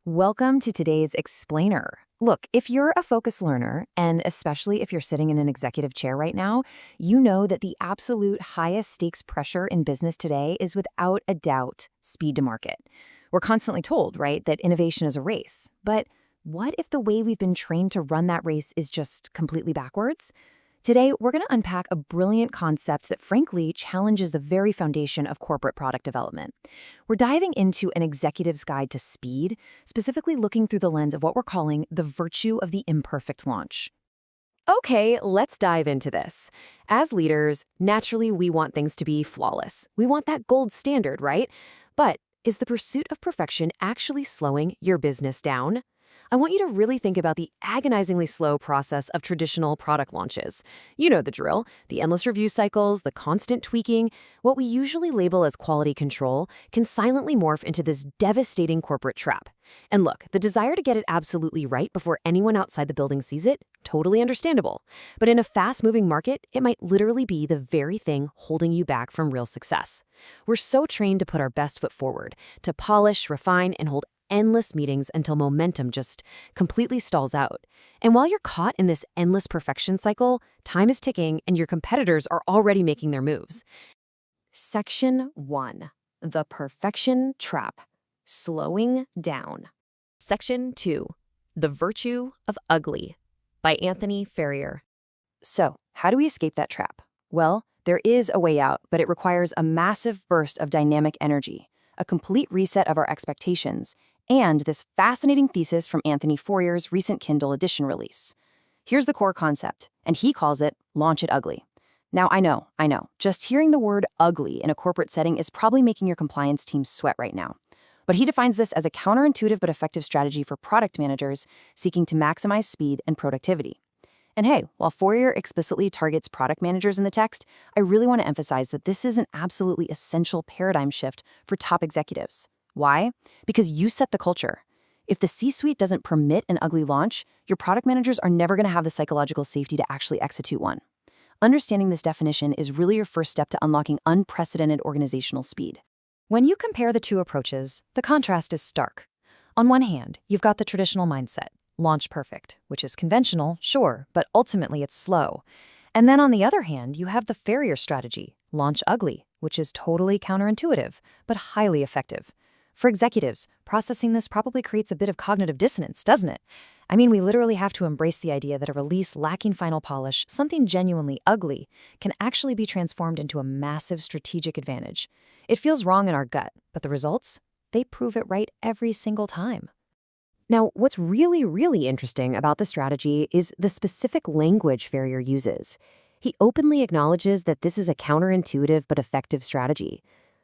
Welcome to today's explainer. Look, if you're a focus learner, and especially if you're sitting in an executive chair right now, you know that the absolute highest stakes pressure in business today is without a doubt speed to market. We're constantly told, right, that innovation is a race. But what if the way we've been trained to run that race is just completely backwards? Today, we're going to unpack a brilliant concept that frankly challenges the very foundation of corporate product development. We're diving into an executive's guide to speed, specifically looking through the lens of what we're calling the virtue of the imperfect launch. Okay, let's dive into this. As leaders, naturally we want things to be flawless. We want that gold standard, right? But is the pursuit of perfection actually slowing your business down? I want you to really think about the agonizingly slow process of traditional product launches. You know the drill, the endless review cycles, the constant tweaking. What we usually label as quality control can silently morph into this devastating corporate trap. And look, the desire to get it absolutely right before anyone outside the building sees it, totally understandable. But in a fast-moving market, it might literally be the very thing holding you back from real success. We're so trained to put our best foot forward, to polish, refine, and hold endless meetings until momentum just completely stalls out. And while you're caught in this endless perfection cycle, time is ticking and your competitors are already making their moves. Section 1. The Perfection Trap. Slowing Down. Section 2. The Virtue of Ugly by Anthony Ferrier. So, how do we escape that trap? Well, there is a way out, but it requires a massive burst of dynamic energy, a complete reset of our expectations, and this fascinating thesis from Anthony Ferrier's recent Kindle edition release. Here's the core concept, and he calls it Launch It Ugly. Now, I know, just hearing the word ugly in a corporate setting is probably making your compliance team sweat right now. But he defines this as a counterintuitive but effective strategy for product managers seeking to maximize speed and productivity. And hey, while Ferrier explicitly targets product managers in the text, I really want to emphasize that this is an absolutely essential paradigm shift for top executives. Why? Because you set the culture. If the C-suite doesn't permit an ugly launch, your product managers are never going to have the psychological safety to actually execute one. Understanding this definition is really your first step to unlocking unprecedented organizational speed. When you compare the two approaches, the contrast is stark. On one hand, you've got the traditional mindset, launch perfect, which is conventional, sure, but ultimately it's slow. And then on the other hand, you have the Ferrier strategy, launch ugly, which is totally counterintuitive, but highly effective. For executives, processing this probably creates a bit of cognitive dissonance, doesn't it? I mean, we literally have to embrace the idea that a release lacking final polish, something genuinely ugly, can actually be transformed into a massive strategic advantage. It feels wrong in our gut, but the results? They prove it right every single time. Now, what's really interesting about the strategy is the specific language Ferrier uses. He openly acknowledges that this is a counterintuitive but effective strategy.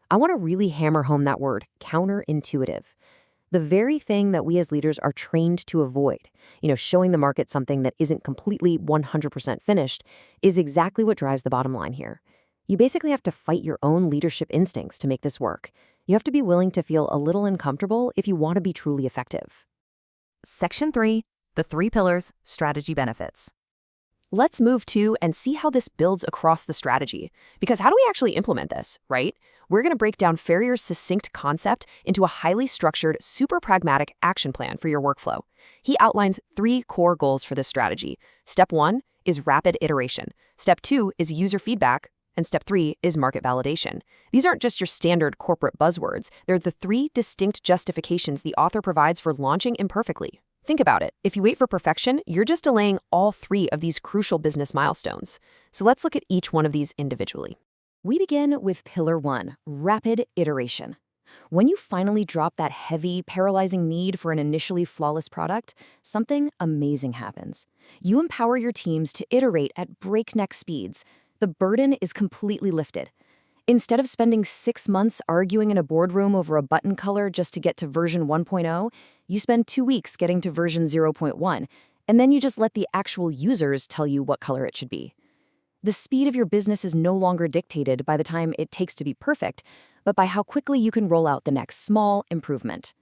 I want to really hammer home that word, counterintuitive. The very thing that we as leaders are trained to avoid, showing the market something that isn't completely 100% finished, is exactly what drives the bottom line here. You basically have to fight your own leadership instincts to make this work. You have to be willing to feel a little uncomfortable if you want to be truly effective. Section 3, the 3 pillars, strategy benefits. Let's move to and see how this builds across the strategy. Because how do we actually implement this, right? We're going to break down Ferrier's succinct concept into a highly structured, super pragmatic action plan for your workflow. He outlines 3 core goals for this strategy. Step 1 is rapid iteration. Step 2 is user feedback. And step 3 is market validation. These aren't just your standard corporate buzzwords. They're the 3 distinct justifications the author provides for launching imperfectly. Think about it. If you wait for perfection, you're just delaying all 3 of these crucial business milestones. So let's look at each one of these individually. We begin with Pillar 1, rapid iteration. When you finally drop that heavy, paralyzing need for an initially flawless product, something amazing happens. You empower your teams to iterate at breakneck speeds. The burden is completely lifted. Instead of spending 6 months arguing in a boardroom over a button color just to get to version 1.0, you spend 2 weeks getting to version 0.1, and then you just let the actual users tell you what color it should be. The speed of your business is no longer dictated by the time it takes to be perfect, but by how quickly you can roll out the next small improvement.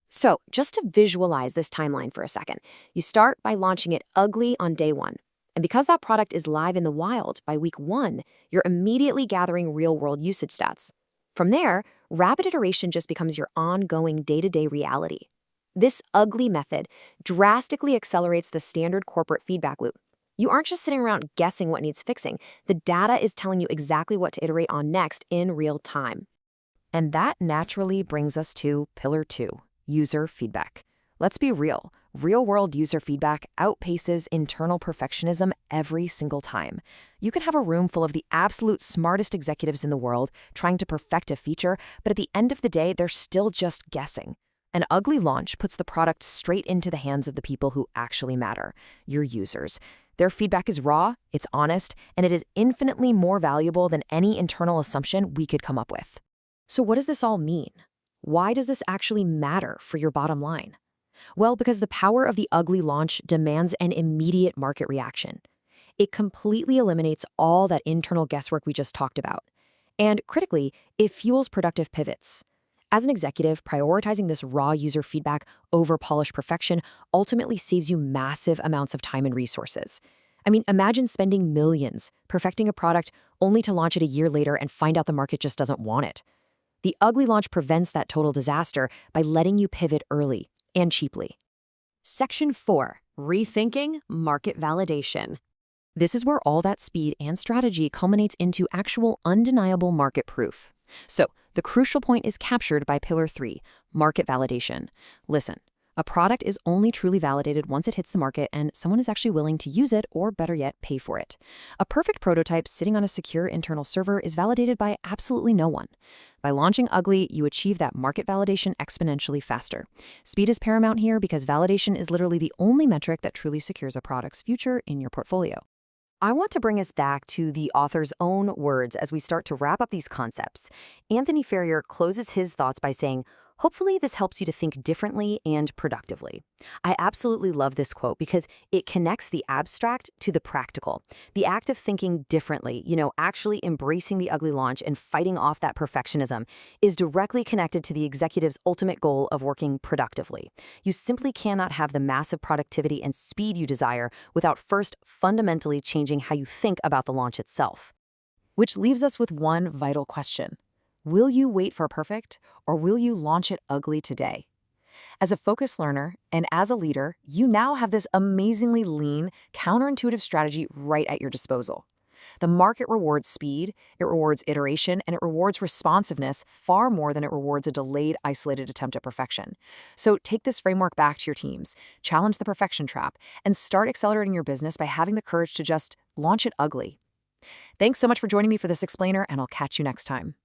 So, just to visualize this timeline for a second, you start by launching it ugly on day 1. And because that product is live in the wild by week 1, you're immediately gathering real-world usage stats. From there, rapid iteration just becomes your ongoing day-to-day reality. This ugly method drastically accelerates the standard corporate feedback loop. You aren't just sitting around guessing what needs fixing. The data is telling you exactly what to iterate on next in real time. And that naturally brings us to pillar 2, user feedback. Let's be real. Real-world user feedback outpaces internal perfectionism every single time. You can have a room full of the absolute smartest executives in the world trying to perfect a feature, but at the end of the day, they're still just guessing. An ugly launch puts the product straight into the hands of the people who actually matter, your users. Their feedback is raw, it's honest, and it is infinitely more valuable than any internal assumption we could come up with. So what does this all mean? Why does this actually matter for your bottom line? Well, because the power of the ugly launch demands an immediate market reaction. It completely eliminates all that internal guesswork we just talked about. And critically, it fuels productive pivots. As an executive, prioritizing this raw user feedback over polished perfection ultimately saves you massive amounts of time and resources. I mean, imagine spending millions perfecting a product only to launch it a year later and find out the market just doesn't want it. The ugly launch prevents that total disaster by letting you pivot early and cheaply. Section 4, Rethinking Market Validation. This is where all that speed and strategy culminates into actual undeniable market proof. So, the crucial point is captured by Pillar 3, Market Validation. Listen, a product is only truly validated once it hits the market and someone is actually willing to use it or, better yet, pay for it. A perfect prototype sitting on a secure internal server is validated by absolutely no one. By launching ugly, you achieve that market validation exponentially faster. Speed is paramount here because validation is literally the only metric that truly secures a product's future in your portfolio. I want to bring us back to the author's own words as we start to wrap up these concepts. Anthony Ferrier closes his thoughts by saying, "Hopefully this helps you to think differently and productively." I absolutely love this quote because it connects the abstract to the practical. The act of thinking differently, actually embracing the ugly launch and fighting off that perfectionism, is directly connected to the executive's ultimate goal of working productively. You simply cannot have the massive productivity and speed you desire without first fundamentally changing how you think about the launch itself. Which leaves us with one vital question. Will you wait for perfect, or will you launch it ugly today? As a focused learner and as a leader, you now have this amazingly lean, counterintuitive strategy right at your disposal. The market rewards speed, it rewards iteration, and it rewards responsiveness far more than it rewards a delayed, isolated attempt at perfection. So take this framework back to your teams, challenge the perfection trap, and start accelerating your business by having the courage to just launch it ugly. Thanks so much for joining me for this explainer, and I'll catch you next time.